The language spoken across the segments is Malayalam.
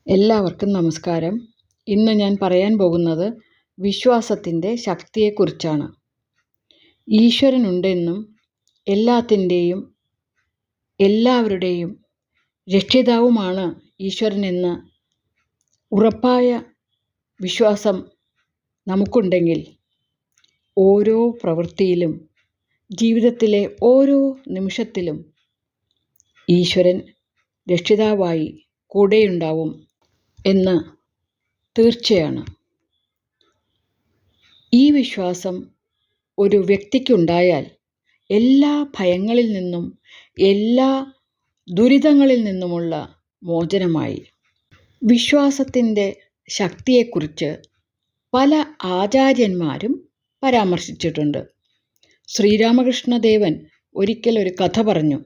എല്ലാവർക്കും നമസ്കാരം. ഇന്ന് ഞാൻ പറയാൻ പോകുന്നത് വിശ്വാസത്തിൻ്റെ ശക്തിയെക്കുറിച്ചാണ്. ഈശ്വരനുണ്ടെന്നും എല്ലാത്തിൻ്റെയും എല്ലാവരുടെയും രക്ഷിതാവുമാണ് ഈശ്വരനെന്ന് ഉറപ്പായ വിശ്വാസം നമുക്കുണ്ടെങ്കിൽ ഓരോ പ്രവൃത്തിയിലും ജീവിതത്തിലെ ഓരോ നിമിഷത്തിലും ഈശ്വരൻ രക്ഷിതാവായി കൂടെയുണ്ടാവും എന്ന് തീർച്ചയാണ്. ഈ വിശ്വാസം ഒരു വ്യക്തിക്കുണ്ടായാൽ എല്ലാ ഭയങ്ങളിൽ നിന്നും എല്ലാ ദുരിതങ്ങളിൽ നിന്നുമുള്ള മോചനമായി. വിശ്വാസത്തിൻ്റെ ശക്തിയെക്കുറിച്ച് പല ആചാര്യന്മാരും പരാമർശിച്ചിട്ടുണ്ട്. ശ്രീരാമകൃഷ്ണദേവൻ ഒരിക്കലൊരു കഥ പറഞ്ഞു.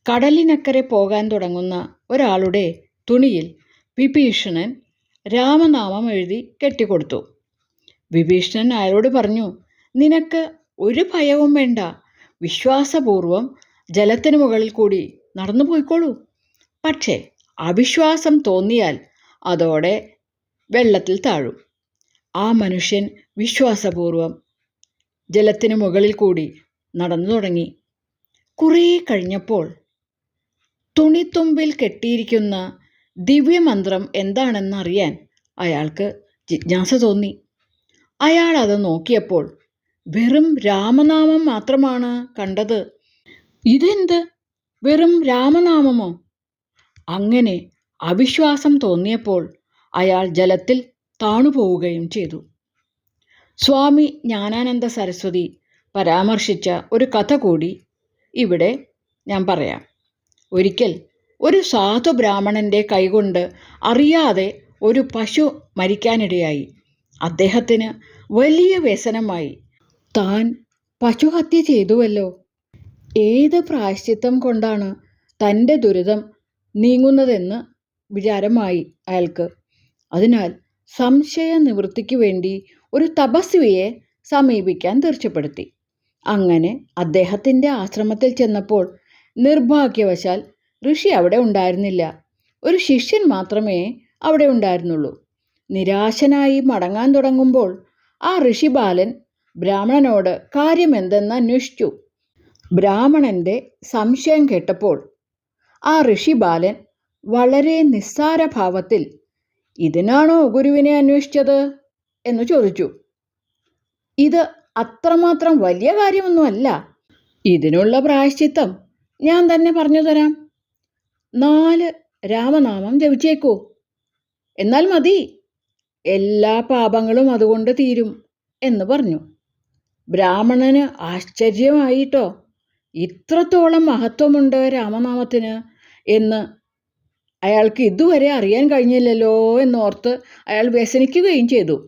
കടലിനക്കരെ പോകാൻ തുടങ്ങുന്ന ഒരാളുടെ തുണിയിൽ വിഭീഷണൻ രാമനാമം എഴുതി കെട്ടിക്കൊടുത്തു. വിഭീഷണൻ അയാളോട് പറഞ്ഞു, നിനക്ക് ഒരു ഭയവും വേണ്ട, വിശ്വാസപൂർവം ജലത്തിന് മുകളിൽ കൂടി നടന്നു പോയിക്കോളൂ. പക്ഷേ അവിശ്വാസം തോന്നിയാൽ അതോടെ വെള്ളത്തിൽ താഴും. ആ മനുഷ്യൻ വിശ്വാസപൂർവം ജലത്തിന് മുകളിൽ കൂടി നടന്നു തുടങ്ങി. കുറേ കഴിഞ്ഞപ്പോൾ തുണിത്തുമ്പിൽ കെട്ടിയിരിക്കുന്ന ദിവ്യമന്ത്രം എന്താണെന്നറിയാൻ അയാൾക്ക് ജിജ്ഞാസ തോന്നി. അയാൾ അത് നോക്കിയപ്പോൾ വെറും രാമനാമം മാത്രമാണ് കണ്ടത്. ഇതെന്ത്, വെറും രാമനാമമോ? അങ്ങനെ അവിശ്വാസം തോന്നിയപ്പോൾ അയാൾ ജലത്തിൽ താണുപോവുകയും ചെയ്തു. സ്വാമി ജ്ഞാനാനന്ദ സരസ്വതി പരാമർശിച്ച ഒരു കഥ കൂടി ഇവിടെ ഞാൻ പറയാം. ഒരിക്കൽ ഒരു സാധു ബ്രാഹ്മണൻ്റെ കൈകൊണ്ട് അറിയാതെ ഒരു പശു മരിക്കാനിടയായി. അദ്ദേഹത്തിന് വലിയ വ്യസനമായി. താൻ പശുഹത്യ ചെയ്തുവല്ലോ, ഏത് പ്രായശ്ചിത്തം കൊണ്ടാണ് തൻ്റെ ദുരിതം നീങ്ങുന്നതെന്ന് വിചാരമായി അയാൾക്ക്. അതിനാൽ സംശയ നിവൃത്തിക്ക് വേണ്ടി ഒരു തപസ്വിയെ സമീപിക്കാൻ തീർച്ചപ്പെടുത്തി. അങ്ങനെ അദ്ദേഹത്തിൻ്റെ ആശ്രമത്തിൽ ചെന്നപ്പോൾ നിർഭാഗ്യവശാൽ ഋഷി അവിടെ ഉണ്ടായിരുന്നില്ല. ഒരു ശിഷ്യൻ മാത്രമേ അവിടെ ഉണ്ടായിരുന്നുള്ളൂ. നിരാശനായി മടങ്ങാൻ തുടങ്ങുമ്പോൾ ആ ഋഷിബാലൻ ബ്രാഹ്മണനോട് കാര്യമെന്തെന്ന് അന്വേഷിച്ചു. ബ്രാഹ്മണൻ്റെ സംശയം കേട്ടപ്പോൾ ആ ഋഷിബാലൻ വളരെ നിസ്സാരഭാവത്തിൽ, ഇതിനാണോ ഗുരുവിനെ അന്വേഷിച്ചത് എന്ന് ചോദിച്ചു. ഇത് അത്രമാത്രം വലിയ കാര്യമൊന്നുമല്ല. ഇതിനുള്ള പ്രായശ്ചിത്തം ഞാൻ തന്നെ പറഞ്ഞു തരാം. 4 രാമനാമം ജപിച്ചേക്കൂ, എന്നാൽ മതി, എല്ലാ പാപങ്ങളും അതുകൊണ്ട് തീരും എന്ന് പറഞ്ഞു. ബ്രാഹ്മണന് ആശ്ചര്യമായിട്ടോ, ഇത്രത്തോളം മഹത്വമുണ്ട് രാമനാമത്തിന് എന്ന് അയാൾക്ക് ഇതുവരെ അറിയാൻ കഴിഞ്ഞില്ലല്ലോ എന്നോർത്ത് അയാൾ വ്യസനിക്കുകയും ചെയ്തു.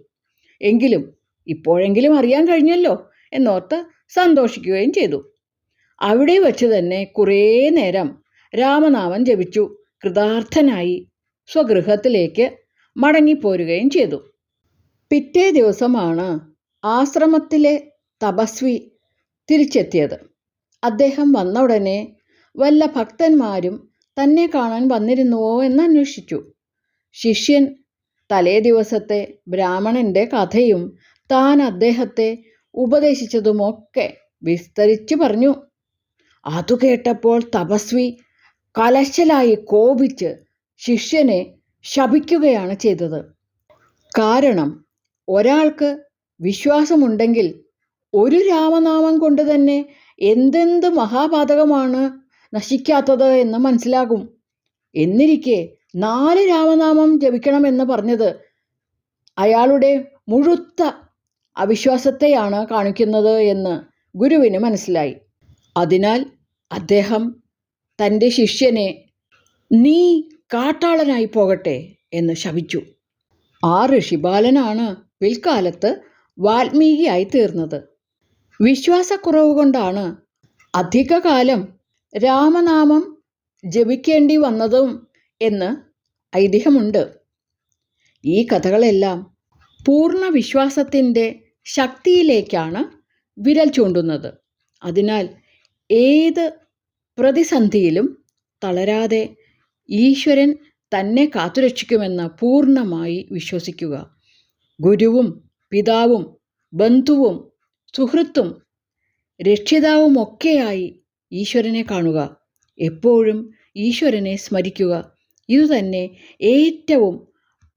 എങ്കിലും ഇപ്പോഴെങ്കിലും അറിയാൻ കഴിഞ്ഞല്ലോ എന്നോർത്ത് സന്തോഷിക്കുകയും ചെയ്തു. അവിടെ വച്ച് തന്നെ കുറേ നേരം രാമനാമം ജപിച്ചു കൃതാർത്ഥനായി സ്വഗൃഹത്തിലേക്ക് മടങ്ങിപ്പോരുകയും ചെയ്തു. പിറ്റേ ദിവസമാണ് ആശ്രമത്തിലെ തപസ്വി തിരിച്ചെത്തിയത്. അദ്ദേഹം വന്ന ഉടനെ വല്ല ഭക്തന്മാരും തന്നെ കാണാൻ വന്നിരുന്നുവോ എന്ന് അന്വേഷിച്ചു. ശിഷ്യൻ തലേ ദിവസത്തെ ബ്രാഹ്മണൻ്റെ കഥയും താൻ അദ്ദേഹത്തെ ഉപദേശിച്ചതുമൊക്കെ വിസ്തരിച്ചു പറഞ്ഞു. അതു കേട്ടപ്പോൾ തപസ്വി കലശലായി കോപിച്ച് ശിഷ്യനെ ശപിക്കുകയാണ് ചെയ്തത്. കാരണം ഒരാൾക്ക് വിശ്വാസമുണ്ടെങ്കിൽ ഒരു രാമനാമം കൊണ്ട് തന്നെ എന്തെന്ത് മഹാപാതകമാണ് നശിക്കാത്തത് എന്ന് മനസ്സിലാകും. എന്നിരിക്കെ 4 രാമനാമം ജപിക്കണമെന്ന് പറഞ്ഞത് അയാളുടെ മുഴുത്ത അവിശ്വാസത്തെയാണ് കാണിക്കുന്നത് എന്ന് ഗുരുവിന് മനസ്സിലായി. അതിനാൽ അദ്ദേഹം തൻ്റെ ശിഷ്യനെ നീ കാട്ടാളനായി പോകട്ടെ എന്ന് ശപിച്ചു. ആ ഋഷിബാലനാണ് പിൽക്കാലത്ത് വാൽമീകിയായി തീർന്നത്. വിശ്വാസക്കുറവ് കൊണ്ടാണ് അധികകാലം രാമനാമം ജപിക്കേണ്ടി വന്നതും എന്ന് ഐതിഹ്യമുണ്ട്. ഈ കഥകളെല്ലാം പൂർണ്ണ വിശ്വാസത്തിൻ്റെ ശക്തിയിലേക്കാണ് വിരൽ ചൂണ്ടുന്നത്. അതിനാൽ ഏത് പ്രതിസന്ധിയിലും തളരാതെ ഈശ്വരൻ തന്നെ കാത്തുരക്ഷിക്കുമെന്ന് പൂർണ്ണമായി വിശ്വസിക്കുക. ഗുരുവും പിതാവും ബന്ധുവും സുഹൃത്തും രക്ഷിതാവുമൊക്കെയായി ഈശ്വരനെ കാണുക. എപ്പോഴും ഈശ്വരനെ സ്മരിക്കുക. ഇതുതന്നെ ഏറ്റവും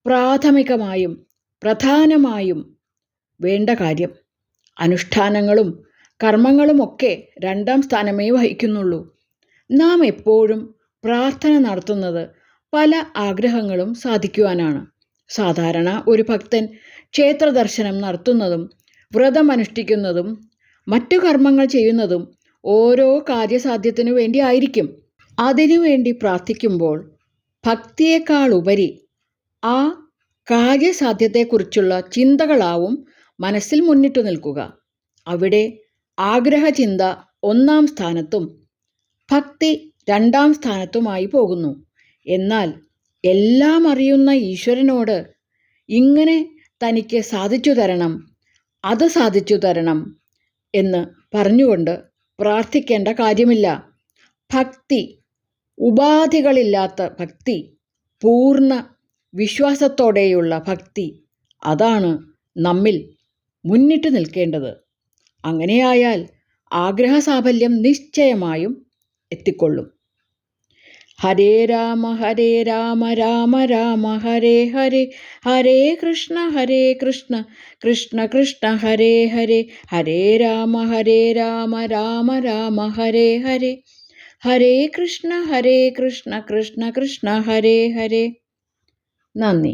പ്രാഥമികമായും പ്രധാനമായും വേണ്ട കാര്യം. അനുഷ്ഠാനങ്ങളും കർമ്മങ്ങളുമൊക്കെ രണ്ടാം സ്ഥാനമേ വഹിക്കുന്നുള്ളൂ. നാം എപ്പോഴും പ്രാർത്ഥന നടത്തുന്നത് പല ആഗ്രഹങ്ങളും സാധിക്കുവാനാണ്. സാധാരണ ഒരു ഭക്തൻ ക്ഷേത്ര ദർശനം നടത്തുന്നതും വ്രതമനുഷ്ഠിക്കുന്നതും മറ്റു കർമ്മങ്ങൾ ചെയ്യുന്നതും ഓരോ കാര്യസാധ്യത്തിനു വേണ്ടി ആയിരിക്കും. അതിനുവേണ്ടി പ്രാർത്ഥിക്കുമ്പോൾ ഭക്തിയേക്കാളുപരി ആ കാര്യസാധ്യത്തെക്കുറിച്ചുള്ള ചിന്തകളാവും മനസ്സിൽ മുന്നിട്ടു നിൽക്കുക. അവിടെ ആഗ്രഹചിന്ത ഒന്നാം സ്ഥാനത്തും ഭക്തി രണ്ടാം സ്ഥാനത്തുമായി പോകുന്നു. എന്നാൽ എല്ലാം അറിയുന്ന ഈശ്വരനോട് ഇങ്ങനെ തനിക്ക് സാധിച്ചു തരണം, അത് സാധിച്ചു തരണം എന്ന് പറഞ്ഞുകൊണ്ട് പ്രാർത്ഥിക്കേണ്ട കാര്യമില്ല. ഭക്തി, ഉപാധികളില്ലാത്ത ഭക്തി, പൂർണ്ണ വിശ്വാസത്തോടെയുള്ള ഭക്തി, അതാണ് നമ്മിൽ മുന്നിട്ട് നിൽക്കേണ്ടത്. അങ്ങനെയായാൽ ആഗ്രഹസാഫല്യം നിശ്ചയമായും എത്തിക്കൊള്ളും. ഹരേ രാമ രാമ രാമ ഹരേ ഹരേ, ഹരേ കൃഷ്ണ കൃഷ്ണ കൃഷ്ണ ഹരേ ഹരേ, ഹരേ രാമ രാമ രാമ ഹരേ ഹരേ, ഹരേ കൃഷ്ണ കൃഷ്ണ കൃഷ്ണ ഹരേ ഹരേ. നന്ദി.